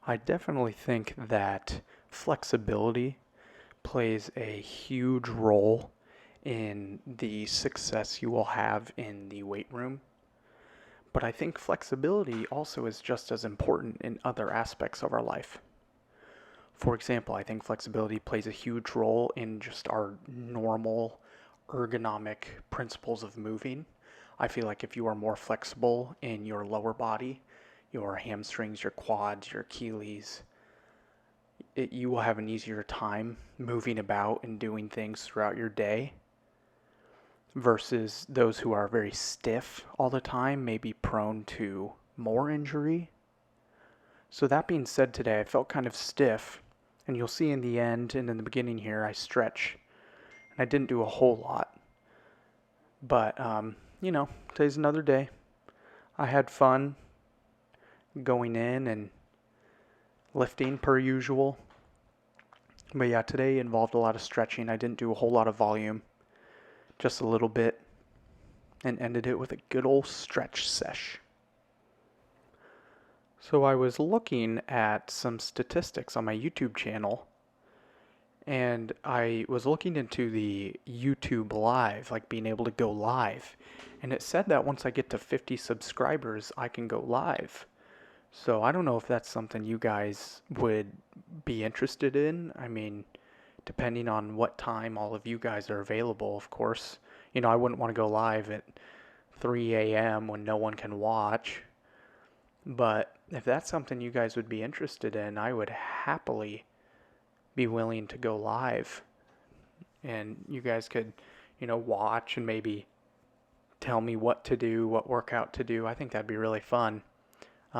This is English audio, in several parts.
I definitely think that flexibility plays a huge role in the success you will have in the weight room. But I think flexibility also is just as important in other aspects of our life. For example, I think flexibility plays a huge role in just our normal ergonomic principles of moving. I feel like if you are more flexible in your lower body, your hamstrings, your quads, your Achilles, you will have an easier time moving about and doing things throughout your day versus those who are very stiff all the time may be prone to more injury. So that being said, today I felt kind of stiff, and you'll see in the end and in the beginning here I stretch, and I didn't do a whole lot. But today's another day. I had fun going in and lifting per usual. But yeah, today involved a lot of stretching. I didn't do a whole lot of volume, just a little bit, and ended it with a good old stretch sesh. So I was looking at some statistics on my YouTube channel, and I was looking into the YouTube Live, like being able to go live. And it said that once I get to 50 subscribers, I can go live. So I don't know if that's something you guys would be interested in. I mean, depending on what time all of you guys are available, of course. I wouldn't want to go live at 3 a.m. when no one can watch. But if that's something you guys would be interested in, I would happily be willing to go live. And you guys could, watch and maybe tell me what to do, what workout to do. I think that'd be really fun.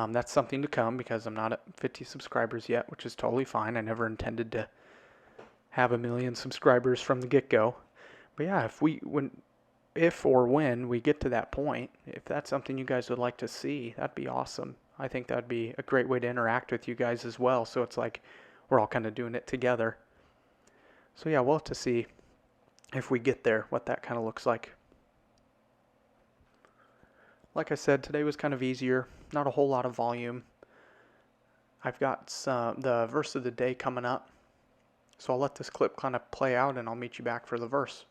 That's something to come because I'm not at 50 subscribers yet, which is totally fine. I never intended to have 1 million subscribers from the get-go. But yeah, if or when we get to that point, if that's something you guys would like to see, that'd be awesome. I think that'd be a great way to interact with you guys as well. So it's like we're all kind of doing it together. So yeah, we'll have to see if we get there, what that kind of looks like. Like I said, today was kind of easier, not a whole lot of volume. I've got the verse of the day coming up, so I'll let this clip kind of play out and I'll meet you back for the verse.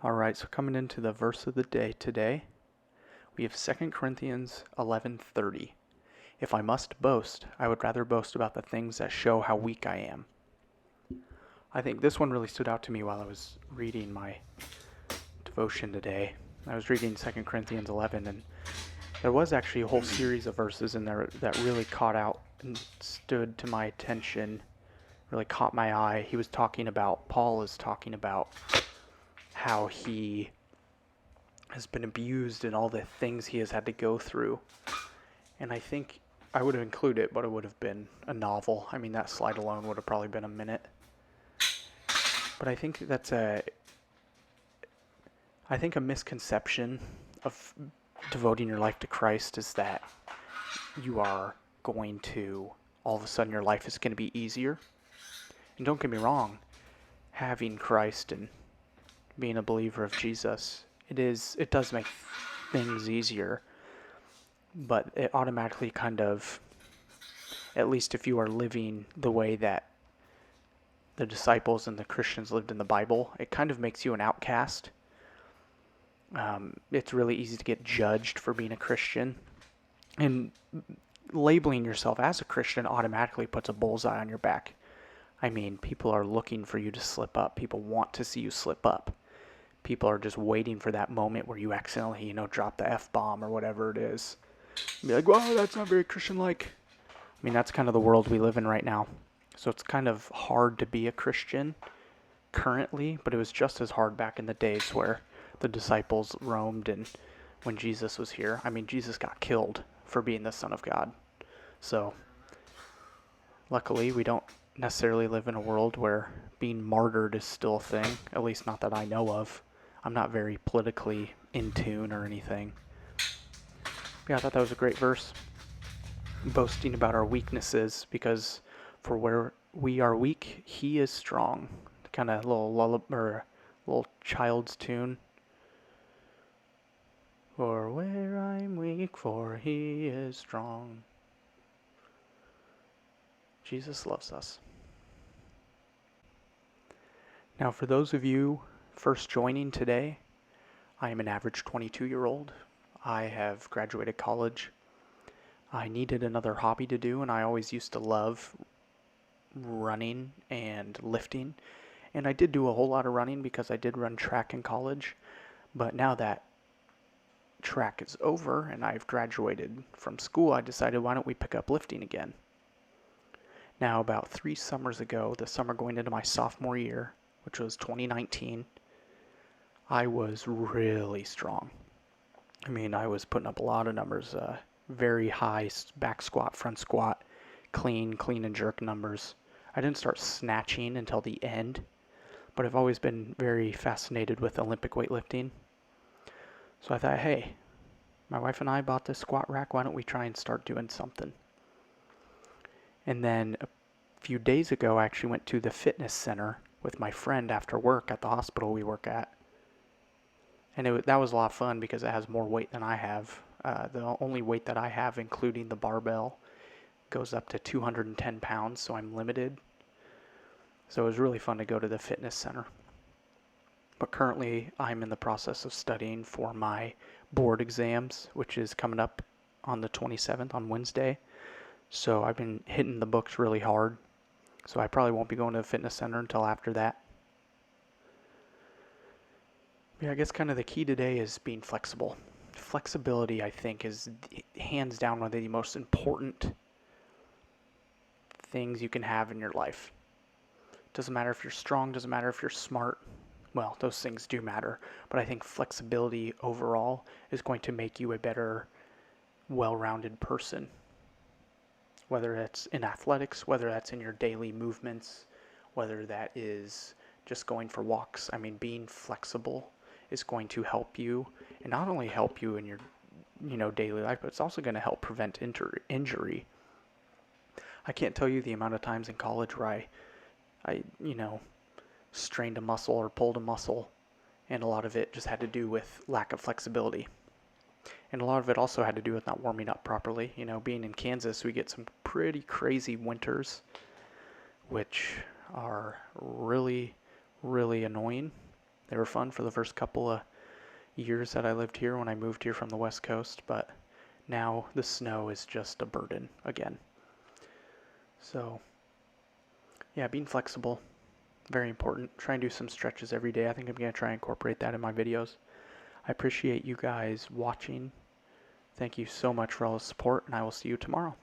Alright, so coming into the verse of the day today, we have 2 Corinthians 11:30. If I must boast, I would rather boast about the things that show how weak I am. I think this one really stood out to me while I was reading my devotion today. I was reading 2 Corinthians 11, and there was actually a whole series of verses in there that really caught out and stood to my attention, really caught my eye. Paul is talking about how he has been abused and all the things he has had to go through. And I think I would have included it, but it would have been a novel. I mean, that slide alone would have probably been a minute. But I think a misconception of devoting your life to Christ is that you are going to, all of a sudden your life is going to be easier. And don't get me wrong, having Christ and being a believer of Jesus, it does make things easier, but it automatically kind of, at least if you are living the way that the disciples and the Christians lived in the Bible, it kind of makes you an outcast. It's really easy to get judged for being a Christian, and labeling yourself as a Christian automatically puts a bullseye on your back. I mean, people are looking for you to slip up. People want to see you slip up. People are just waiting for that moment where you accidentally, drop the F-bomb or whatever it is. Be like, well, that's not very Christian-like. I mean, that's kind of the world we live in right now. So it's kind of hard to be a Christian currently, but it was just as hard back in the days where the disciples roamed and when Jesus was here. I mean, Jesus got killed for being the Son of God. So, luckily, we don't necessarily live in a world where being martyred is still a thing, at least not that I know of. I'm not very politically in tune or anything. But yeah, I thought that was a great verse. Boasting about our weaknesses, because for where we are weak, he is strong. Kind of little lullaby or little child's tune. For where I'm weak, for he is strong. Jesus loves us. Now, for those of you first joining today, I am an average 22-year-old. I have graduated college. I needed another hobby to do, and I always used to love running and lifting. And I did do a whole lot of running because I did run track in college. But now that track is over and I've graduated from school, I decided, why don't we pick up lifting again? Now, about 3 summers ago, the summer going into my sophomore year, which was 2019, I was really strong. I mean, I was putting up a lot of numbers, very high back squat, front squat, clean and jerk numbers. I didn't start snatching until the end, but I've always been very fascinated with Olympic weightlifting. So I thought, hey, my wife and I bought this squat rack, why don't we try and start doing something? And then a few days ago, I actually went to the fitness center with my friend after work at the hospital we work at. And that was a lot of fun because it has more weight than I have. The only weight that I have, including the barbell, goes up to 210 pounds, so I'm limited. So it was really fun to go to the fitness center. But currently, I'm in the process of studying for my board exams, which is coming up on the 27th, on Wednesday. So I've been hitting the books really hard. So I probably won't be going to the fitness center until after that. Yeah, I guess kind of the key today is being flexible. Flexibility, I think, is hands down one of the most important things you can have in your life. Doesn't matter if you're strong, doesn't matter if you're smart. Well, those things do matter, but I think flexibility overall is going to make you a better, well-rounded person. Whether that's in athletics, whether that's in your daily movements, whether that is just going for walks. I mean, being flexible is going to help you, and not only help you in your daily life, but it's also going to help prevent injury. I can't tell you the amount of times in college where I strained a muscle or pulled a muscle, and a lot of it just had to do with lack of flexibility. And a lot of it also had to do with not warming up properly. Being in Kansas, we get some pretty crazy winters, which are really, really annoying. They were fun for the first couple of years that I lived here when I moved here from the West Coast, but now the snow is just a burden again. So, yeah, being flexible, very important. Try and do some stretches every day. I think I'm going to try and incorporate that in my videos. I appreciate you guys watching. Thank you so much for all the support, and I will see you tomorrow.